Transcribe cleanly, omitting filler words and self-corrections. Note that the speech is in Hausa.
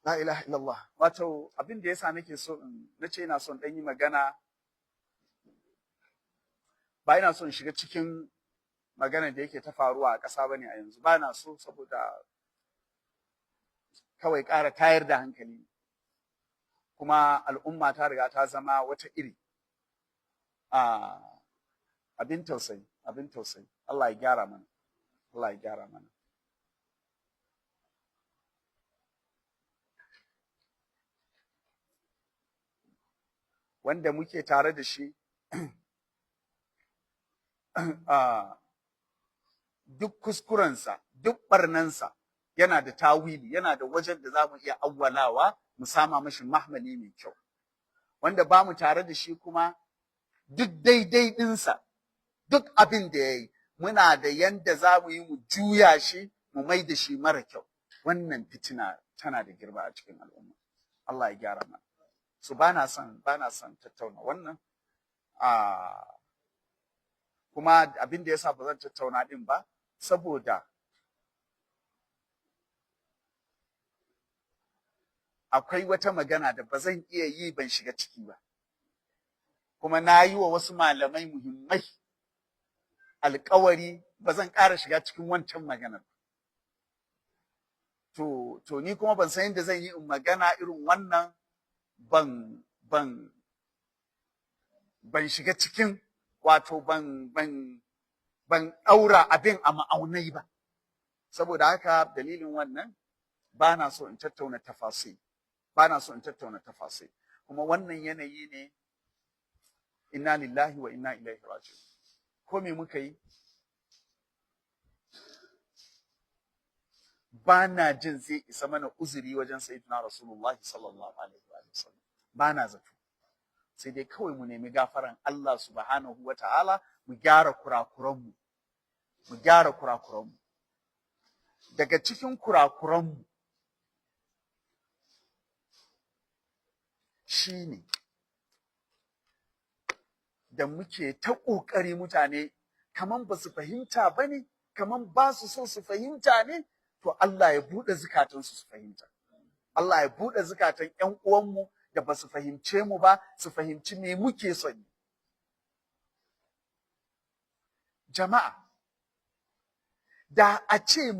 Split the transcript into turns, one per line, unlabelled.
La ilaha illallah. Wato abin da yasa nake so nace ina son dan yi magana, ba ina son shiga cikin magana da yake ta faruwa a ƙasa bane a yanzu, ba na so, saboda kawai ƙara tayar da hankali, kuma al'umma ta riga ta zama wata iri. Abin tausayi, abin tausayi. Allah ya gyara mana, Allah ya gyara mana. Wanda muke tare da shi duk kuskurensa, duk barnansa yana da tawili, yana da wajen da za mu iya awwalawa mu sama mashi mahmali mai kyau. Wanda ba mu tare da shi kuma duk daidai ɗinsa, duk abin da ya yi, muna da yanda za mu yi mu juya shi mu mai da shi mara kyau. Wannan fitina tana da girma a cikin al'umma. Allah ya gyara mana. So ba na son tattauna wannan. Kuma abin da yasa ba zan tattauna din ba, saboda akwai wata magana da ba zan iya yi ban shiga ciki ba. Kuma na yi wa wasu malamai muhimmai alƙawari ba zan ƙara shiga cikin wancan maganar. To ni kuma ban san yadda zan yi in magana irin wannan ban shiga cikin, wato ban ɗaura abin a ma'aunai ba. Saboda haka dalilin wannan ba na so in tattauna tafasir. Kuma wannan yanayi ne, inna lillahi wa inna ilaihi raji'un. Ko me muka yi, ba na jin zai isa mana uzuri wajen sayyidina Rasulullah sallallahu alaihi wa sallam. Ba na zato. Sai dai kawai mu nemi gafaran Allah subhanahu wa ta'ala, mu gyara kurakuranmu. Daga cikin kurakuranmu shine da muke ta ƙoƙari mutane kaman ba su fahimta ba ne, kaman ba su so su fahimta ne, to Allah ya buɗe zukatansu su fahimta. Allah ya buɗe zukatan ƴan uwanmu da ba su fahimce mu ba, su fahimci me muke son. Jama'a, da a ce